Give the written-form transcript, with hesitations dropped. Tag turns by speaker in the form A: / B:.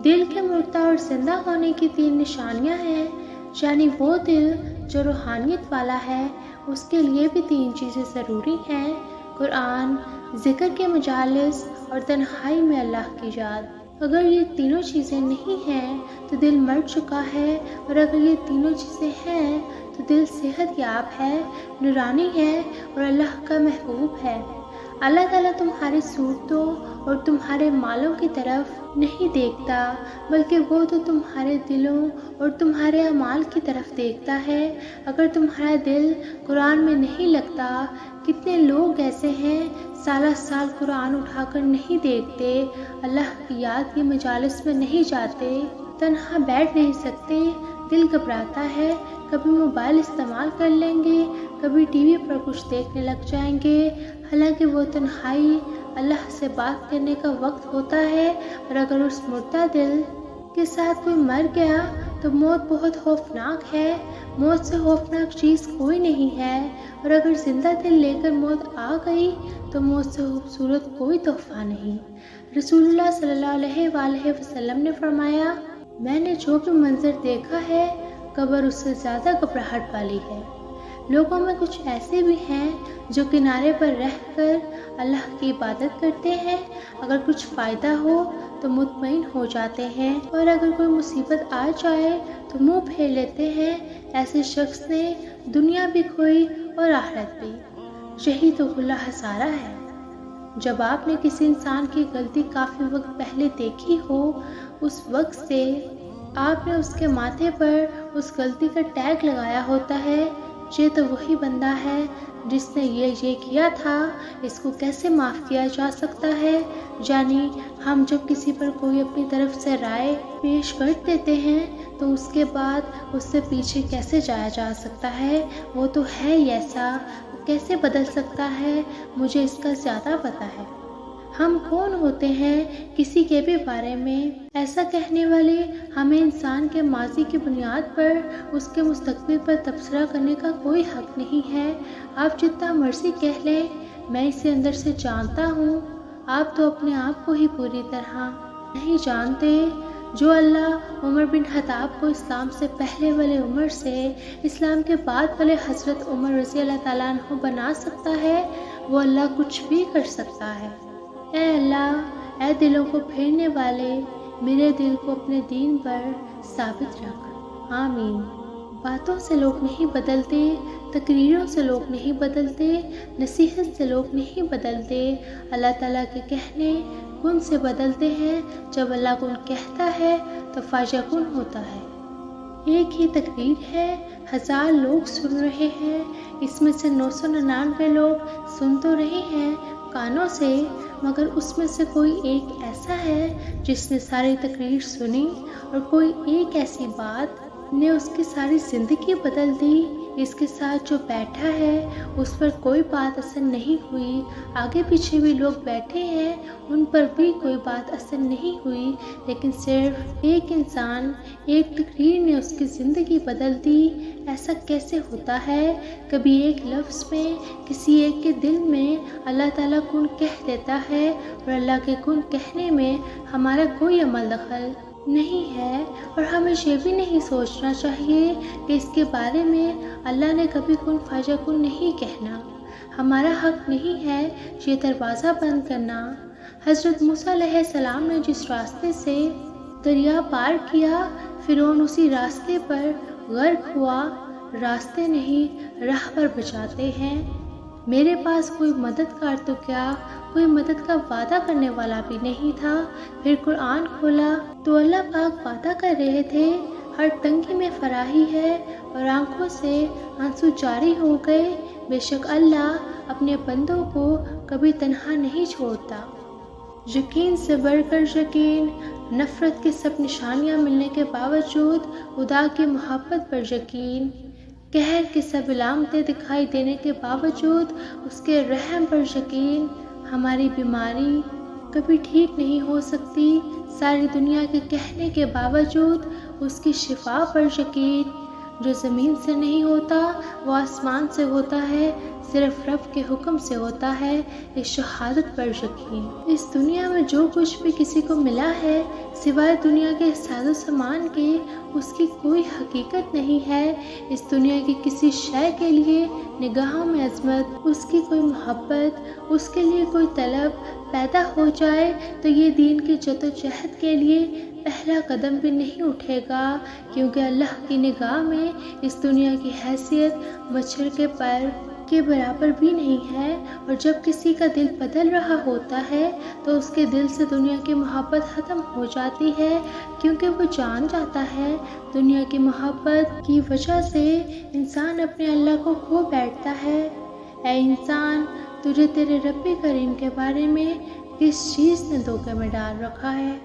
A: دل کے مردہ اور زندہ ہونے کی 3 نشانیاں ہیں، یعنی وہ دل جو روحانیت والا ہے اس کے لیے بھی 3 چیزیں ضروری ہیں: قرآن، ذکر کے مجالس اور تنہائی میں اللہ کی یاد۔ اگر یہ تینوں چیزیں نہیں ہیں تو دل مر چکا ہے، اور اگر یہ تینوں چیزیں ہیں تو دل صحت یاب ہے، نورانی ہے اور اللہ کا محبوب ہے۔ اللہ تعالیٰ تمہاری صورتوں اور تمہارے مالوں کی طرف نہیں دیکھتا، بلکہ وہ تو تمہارے دلوں اور تمہارے اعمال کی طرف دیکھتا ہے۔ اگر تمہارا دل قرآن میں نہیں لگتا، کتنے لوگ ایسے ہیں سالہ سال قرآن اٹھا کر نہیں دیکھتے، اللہ کی یاد کی مجالس میں نہیں جاتے، تنہا بیٹھ نہیں سکتے، دل گھبراتا ہے، کبھی موبائل استعمال کر لیں گے، کبھی ٹی وی پر کچھ دیکھنے لگ جائیں گے، حالانکہ وہ تنہائی اللہ سے بات کرنے کا وقت ہوتا ہے۔ اور اگر اس مردہ دل کے ساتھ کوئی مر گیا تو موت بہت خوفناک ہے، موت سے خوفناک چیز کوئی نہیں ہے، اور اگر زندہ دل لے کر موت آ گئی تو موت سے خوبصورت کوئی تحفہ نہیں۔ رسول اللہ صلی اللہ علیہ وآلہ وسلم نے فرمایا، میں نے جو بھی منظر دیکھا ہے قبر اس سے زیادہ گھبراہٹ والی ہے۔ لوگوں میں کچھ ایسے بھی ہیں جو کنارے پر رہ کر اللہ کی عبادت کرتے ہیں، اگر کچھ فائدہ ہو تو مطمئن ہو جاتے ہیں، اور اگر کوئی مصیبت آ جائے تو منہ پھیر لیتے ہیں۔ ایسے شخص نے دنیا بھی کھوئی اور آخرت بھی، یہی تو کل خسارہ ہے۔ جب آپ نے کسی انسان کی غلطی کافی وقت پہلے دیکھی ہو، اس وقت سے آپ نے اس کے ماتھے پر اس غلطی کا ٹیگ لگایا ہوتا ہے، یہ تو وہی بندہ ہے جس نے یہ کیا تھا، اس کو کیسے معاف کیا جا سکتا ہے۔ یعنی ہم جب کسی پر کوئی اپنی طرف سے رائے پیش کر دیتے ہیں تو اس کے بعد اس سے پیچھے کیسے جایا جا سکتا ہے؟ وہ تو ہے ہی ایسا، وہ کیسے بدل سکتا ہے؟ مجھے اس کا زیادہ پتہ ہے۔ ہم کون ہوتے ہیں کسی کے بھی بارے میں ایسا کہنے والے؟ ہمیں انسان کے ماضی کی بنیاد پر اس کے مستقبل پر تبصرہ کرنے کا کوئی حق نہیں ہے۔ آپ جتنا مرضی کہہ لیں، میں اسے اندر سے جانتا ہوں، آپ تو اپنے آپ کو ہی پوری طرح نہیں جانتے۔ جو اللہ عمر بن خطاب کو اسلام سے پہلے والے عمر سے اسلام کے بعد والے حضرت عمر رضی اللہ تعالیٰ عنہ بنا سکتا ہے، وہ اللہ کچھ بھی کر سکتا ہے۔ اے اللہ، اے دلوں کو پھیرنے والے، میرے دل کو اپنے دین پر ثابت رکھ، آمین۔ باتوں سے لوگ نہیں بدلتے، تقریروں سے لوگ نہیں بدلتے، نصیحت سے لوگ نہیں بدلتے، اللہ تعالیٰ کے کہنے کن سے بدلتے ہیں۔ جب اللہ کن کہتا ہے تو فیکون ہوتا ہے۔ ایک ہی تقریر ہے، 1000 لوگ سن رہے ہیں، اس میں سے 999 لوگ سن تو رہے ہیں کانوں سے، مگر اس میں سے کوئی ایک ایسا ہے جس نے ساری تقریر سنی، اور کوئی ایک ایسی بات نے اس کی ساری زندگی بدل دی۔ اس کے ساتھ جو بیٹھا ہے اس پر کوئی بات اثر نہیں ہوئی، آگے پیچھے بھی لوگ بیٹھے ہیں ان پر بھی کوئی بات اثر نہیں ہوئی، لیکن صرف ایک انسان، ایک تقریر نے اس کی زندگی بدل دی۔ ایسا کیسے ہوتا ہے؟ کبھی ایک لفظ میں، کسی ایک کے دل میں اللہ تعالیٰ کن کہہ دیتا ہے، اور اللہ کے کن کہنے میں ہمارا کوئی عمل دخل نہیں ہے، اور ہمیں یہ بھی نہیں سوچنا چاہیے کہ اس کے بارے میں اللہ نے کبھی کن فیکون نہیں کہنا۔ ہمارا حق نہیں ہے یہ دروازہ بند کرنا۔ حضرت موسیٰ علیہ السلام نے جس راستے سے دریا پار کیا، فرعون اسی راستے پر غرق ہوا۔ راستے نہیں، راہ پر بچاتے ہیں۔ میرے پاس کوئی مددگار تو کیا، کوئی مدد کا وعدہ کرنے والا بھی نہیں تھا۔ پھر قرآن کھولا تو اللہ پاک وعدہ کر رہے تھے، ہر تنگی میں فراہی ہے، اور آنکھوں سے آنسو جاری ہو گئے۔ بے شک اللہ اپنے بندوں کو کبھی تنہا نہیں چھوڑتا۔ یقین سے بڑھ کر یقین، نفرت کی سب نشانیاں ملنے کے باوجود خدا کی محبت پر یقین، قہر کی سب علامتیں دکھائی دینے کے باوجود اس کے رحم پر یقین۔ ہماری بیماری کبھی ٹھیک نہیں ہو سکتی، ساری دنیا کے کہنے کے باوجود اس کی شفا پر یقین۔ جو زمین سے نہیں ہوتا وہ آسمان سے ہوتا ہے، صرف رب کے حکم سے ہوتا ہے، اس شہادت پر یقین۔ اس دنیا میں جو کچھ بھی کسی کو ملا ہے سوائے دنیا کے ساز و سامان کے، اس کی کوئی حقیقت نہیں ہے۔ اس دنیا کی کسی شے کے لیے نگاہوں میں عظمت، اس کی کوئی محبت، اس کے لیے کوئی طلب پیدا ہو جائے تو یہ دین کی جدوجہد کے لیے پہلا قدم بھی نہیں اٹھے گا، کیونکہ اللہ کی نگاہ میں اس دنیا کی حیثیت مچھر کے پر کے برابر بھی نہیں ہے۔ اور جب کسی کا دل بدل رہا ہوتا ہے تو اس کے دل سے دنیا کی محبت ختم ہو جاتی ہے، کیونکہ وہ جان جاتا ہے دنیا کی محبت کی وجہ سے انسان اپنے اللہ کو کھو بیٹھتا ہے۔ اے انسان، تجھے تیرے رب کریم کے بارے میں کس چیز نے دھوکے میں ڈال رکھا ہے؟